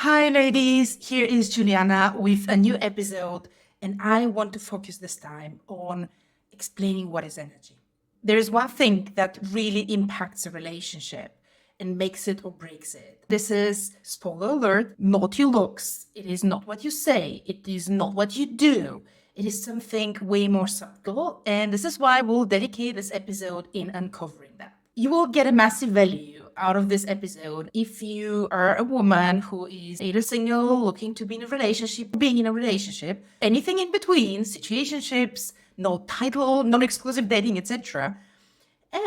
Hi, ladies. Here is Juliana with a new episode, and I want to focus this time on explaining what is energy. There is one thing that really impacts a relationship and makes it or breaks it. This is, spoiler alert, not your looks. It is not what you say. It is not what you do. It is something way more subtle, and this is why we'll dedicate this episode in uncovering that. You will get a massive value out of this episode if you are a woman who is either single, looking to be in a relationship, being in a relationship, anything in between, situationships, no title, non-exclusive dating, etc.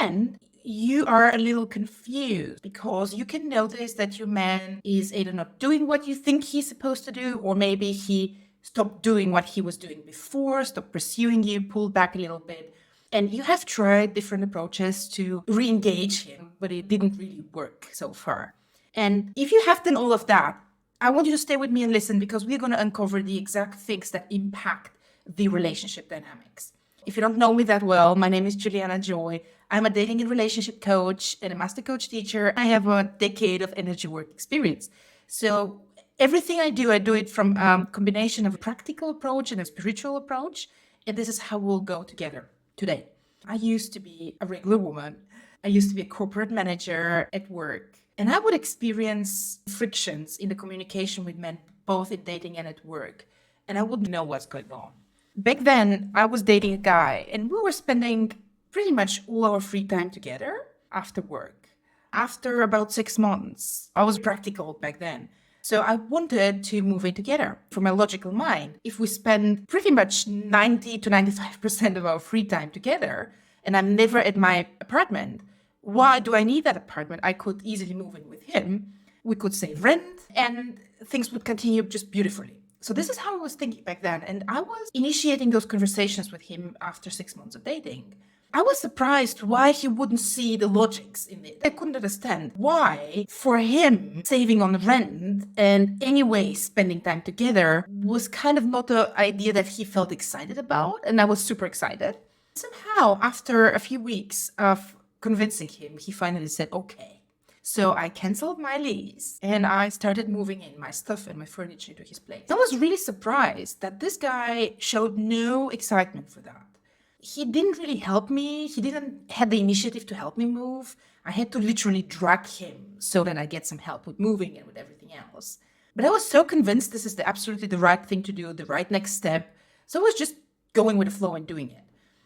And you are a little confused because you can notice that your man is either not doing what you think he's supposed to do, or maybe he stopped doing what he was doing before, stopped pursuing you, pulled back a little bit. And you have tried different approaches to re-engage him, but it didn't really work so far. And if you have done all of that, I want you to stay with me and listen, because we're going to uncover the exact things that impact the relationship dynamics. If you don't know me that well, my name is Juliana Joy. I'm a dating and relationship coach and a master coach teacher. I have a decade of energy work experience. So everything I do it from a combination of a practical approach and a spiritual approach. And this is how we'll go together today. I used to be a regular woman. I used to be a corporate manager at work. And I would experience frictions in the communication with men, both in dating and at work. And I wouldn't know what's going on. Back then, I was dating a guy, and we were spending pretty much all our free time together after work. After about 6 months, I was practical back then. So I wanted to move in together. For my logical mind, if we spend pretty much 90 to 95% of our free time together, and I'm never at my apartment, why do I need that apartment? I could easily move in with him. We could save rent, and things would continue just beautifully. So this is how I was thinking back then. And I was initiating those conversations with him after 6 months of dating. I was surprised why he wouldn't see the logics in it. I couldn't understand why, for him, saving on rent and anyway spending time together was kind of not the idea that he felt excited about. And I was super excited. Somehow, after a few weeks of convincing him, he finally said, okay. So I canceled my lease and I started moving in my stuff and my furniture to his place. I was really surprised that this guy showed no excitement for that. He didn't really help me. He didn't have the initiative to help me move. I had to literally drag him so that I get some help with moving and with everything else. But I was so convinced this is absolutely the right thing to do, the right next step. So I was just going with the flow and doing it.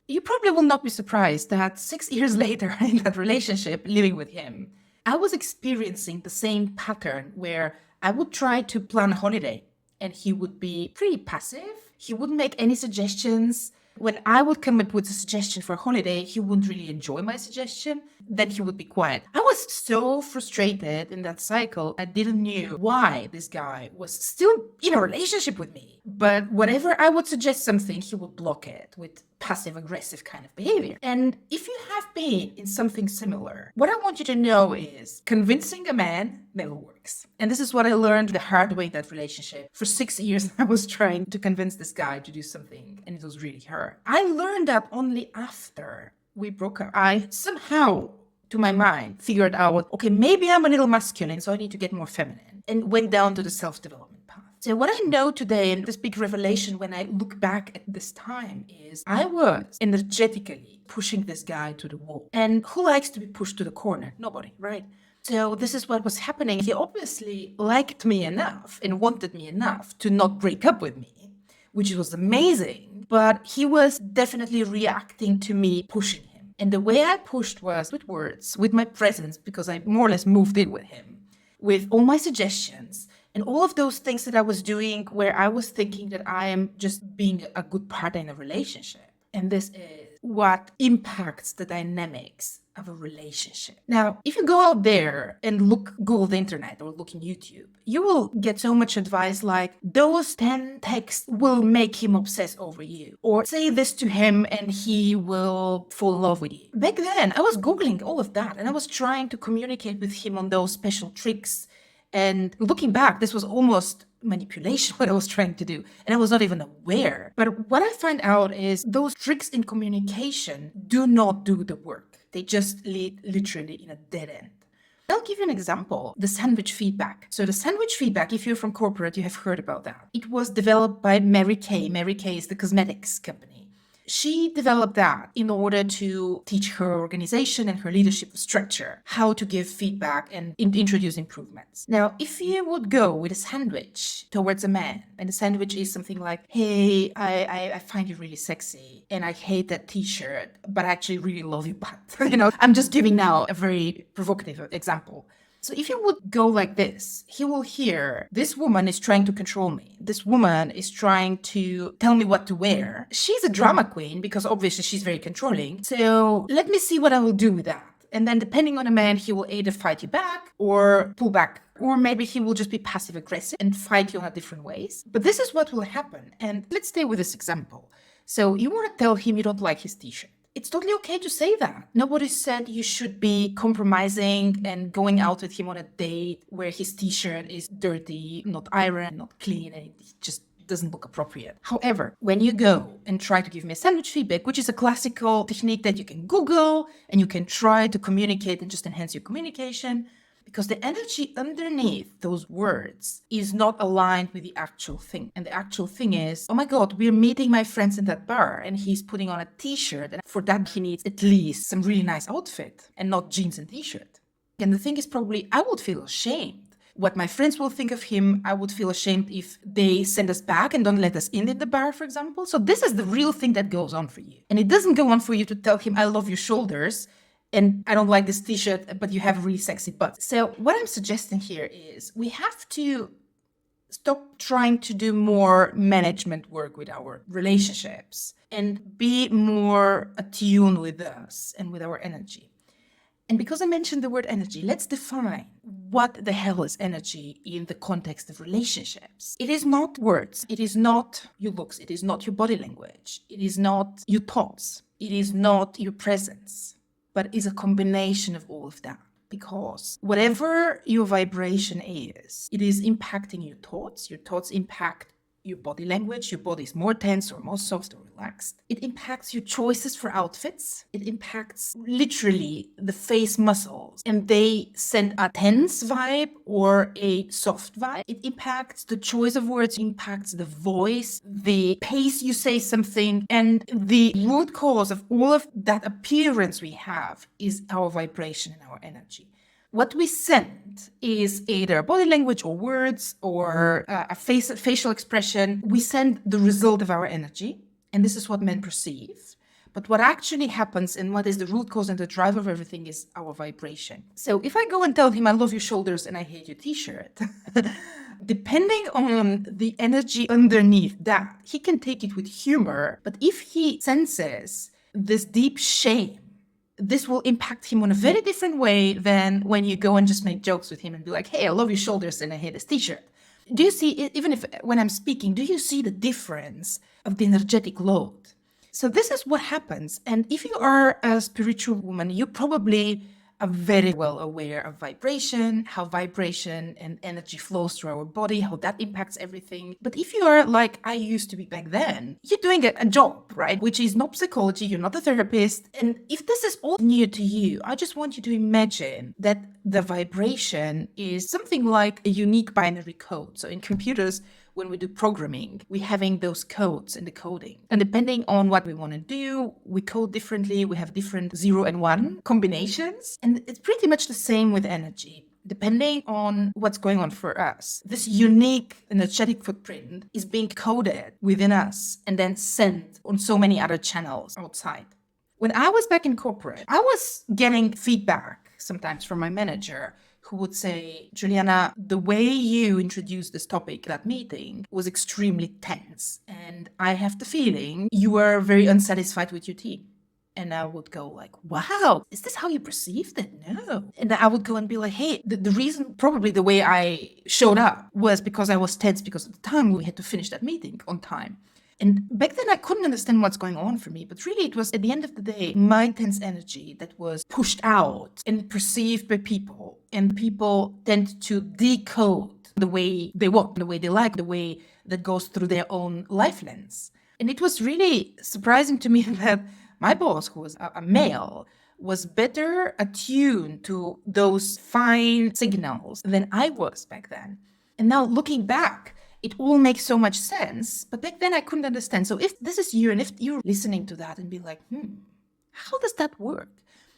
You probably will not be surprised that 6 years later in that relationship, living with him, I was experiencing the same pattern where I would try to plan a holiday and he would be pretty passive. He wouldn't make any suggestions. When I would come up with a suggestion for a holiday, he wouldn't really enjoy my suggestion. Then he would be quiet. I was so frustrated in that cycle. I didn't know why this guy was still in a relationship with me. But whenever I would suggest something, he would block it with passive-aggressive kind of behavior. And if you have been in something similar, what I want you to know is convincing a man never works. And this is what I learned the hard way in that relationship. For 6 years, I was trying to convince this guy to do something, and it was really hard. I learned that only after we broke up. I somehow, to my mind, figured out, okay, maybe I'm a little masculine, so I need to get more feminine, and went down to the self-development path. So what I know today, and this big revelation when I look back at this time, is I was energetically pushing this guy to the wall. And who likes to be pushed to the corner? Nobody, right? So this is what was happening. He obviously liked me enough and wanted me enough to not break up with me, which was amazing. But he was definitely reacting to me pushing him. And the way I pushed was with words, with my presence, because I more or less moved in with him, with all my suggestions, and all of those things that I was doing where I was thinking that I am just being a good partner in a relationship. And this is what impacts the dynamics of a relationship. Now, if you go out there and Google the internet or look in YouTube, you will get so much advice like, those 10 texts will make him obsess over you. Or say this to him and he will fall in love with you. Back then, I was Googling all of that and I was trying to communicate with him on those special tricks. And looking back, this was almost manipulation, what I was trying to do. And I was not even aware. But what I find out is those tricks in communication do not do the work. They just lead literally in a dead end. I'll give you an example, the sandwich feedback. So the sandwich feedback, if you're from corporate, you have heard about that. It was developed by Mary Kay. Mary Kay is the cosmetics company. She developed that in order to teach her organization and her leadership structure how to give feedback and introduce improvements. Now, if you would go with a sandwich towards a man, and the sandwich is something like, hey, I find you really sexy, and I hate that t-shirt, but I actually really love your butt. I'm just giving now a very provocative example. So if you would go like this, he will hear, this woman is trying to control me. This woman is trying to tell me what to wear. She's a drama queen because obviously she's very controlling. So let me see what I will do with that. And then depending on a man, he will either fight you back or pull back. Or maybe he will just be passive aggressive and fight you in different ways. But this is what will happen. And let's stay with this example. So you want to tell him you don't like his t-shirt. It's totally okay to say that. Nobody said you should be compromising and going out with him on a date where his t-shirt is dirty, not ironed, not clean, and it just doesn't look appropriate. However, when you go and try to give me a sandwich feedback, which is a classical technique that you can Google and you can try to communicate and just enhance your communication, because the energy underneath those words is not aligned with the actual thing. And the actual thing is, oh my God, we're meeting my friends in that bar and he's putting on a t-shirt. And for that, he needs at least some really nice outfit and not jeans and t-shirt. And the thing is probably, I would feel ashamed. What my friends will think of him, I would feel ashamed if they send us back and don't let us in at the bar, for example. So this is the real thing that goes on for you. And it doesn't go on for you to tell him, I love your shoulders, and I don't like this t-shirt, but you have a really sexy butt. So what I'm suggesting here is we have to stop trying to do more management work with our relationships and be more attuned with us and with our energy. And because I mentioned the word energy, let's define what the hell is energy in the context of relationships. It is not words. It is not your looks. It is not your body language. It is not your thoughts. It is not your presence. But is a combination of all of that. Because whatever your vibration is, it is impacting your thoughts. Your thoughts impact your body language. Your body is more tense or more soft or relaxed. It impacts your choices for outfits. It impacts literally the face muscles. And they send a tense vibe or a soft vibe. It impacts the choice of words, impacts the voice, the pace you say something. And the root cause of all of that appearance we have is our vibration and our energy. What we send is either body language or words or a facial expression. We send the result of our energy, and this is what men perceive. But what actually happens and what is the root cause and the driver of everything is our vibration. So if I go and tell him, I love your shoulders and I hate your t-shirt, depending on the energy underneath that, he can take it with humor. But if he senses this deep shame, this will impact him in a very different way than when you go and just make jokes with him and be like, hey, I love your shoulders and I hate this t-shirt. Do you see, even if when I'm speaking, do you see the difference of the energetic load? So this is what happens. And if you are a spiritual woman, you probably are very well aware of vibration, how vibration and energy flows through our body, how that impacts everything. But if you are like I used to be back then, you're doing a job, right? Which is not psychology, you're not a therapist. And if this is all new to you, I just want you to imagine that the vibration is something like a unique binary code. So in computers, when we do programming, we're having those codes and the coding. And depending on what we want to do, we code differently. We have different 0 and 1 combinations. And it's pretty much the same with energy. Depending on what's going on for us, this unique energetic footprint is being coded within us and then sent on so many other channels outside. When I was back in corporate, I was getting feedback sometimes from my manager who would say, Juliana, the way you introduced this topic, that meeting, was extremely tense. And I have the feeling you were very unsatisfied with your team. And I would go like, wow, is this how you perceived it? No. And I would go and be like, hey, the reason, probably the way I showed up was because I was tense because at the time we had to finish that meeting on time. And back then I couldn't understand what's going on for me, but really it was at the end of the day, my intense energy that was pushed out and perceived by people. And people tend to decode the way they want, the way they like, the way that goes through their own life lens. And it was really surprising to me that my boss, who was a male, was better attuned to those fine signals than I was back then. And now looking back, it all makes so much sense. But back then I couldn't understand. So if this is you and if you're listening to that and be like, how does that work?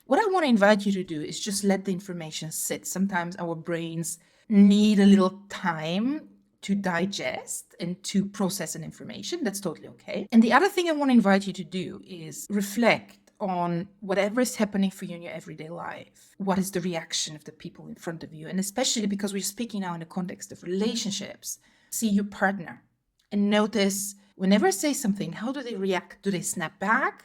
What I want to invite you to do is just let the information sit. Sometimes our brains need a little time to digest and to process an information. That's totally okay. And the other thing I want to invite you to do is reflect on whatever is happening for you in your everyday life. What is the reaction of the people in front of you? And especially because we're speaking now in the context of relationships, see your partner and notice whenever I say something, how do they react? Do they snap back?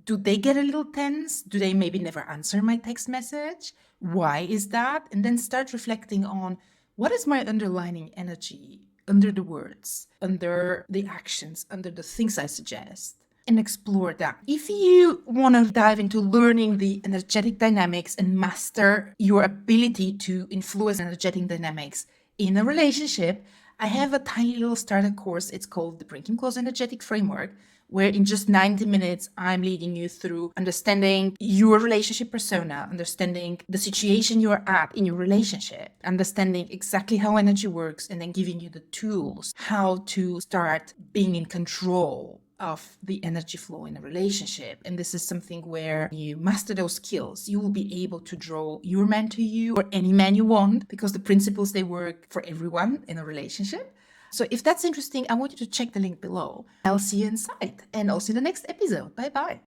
Do they get a little tense? Do they maybe never answer my text message? Why is that? And then start reflecting on what is my underlying energy under the words, under the actions, under the things I suggest, and explore that. If you want to dive into learning the energetic dynamics and master your ability to influence energetic dynamics in a relationship, I have a tiny little starter course. It's called the Bring Him Close Energetic Framework, where in just 90 minutes, I'm leading you through understanding your relationship persona, understanding the situation you're at in your relationship, understanding exactly how energy works, and then giving you the tools how to start being in control of the energy flow in a relationship. And this is something where you master those skills. You will be able to draw your man to you or any man you want, because the principles, they work for everyone in a relationship. So if that's interesting, I want you to check the link below. I'll see you inside, and I'll see you in the next episode. Bye bye.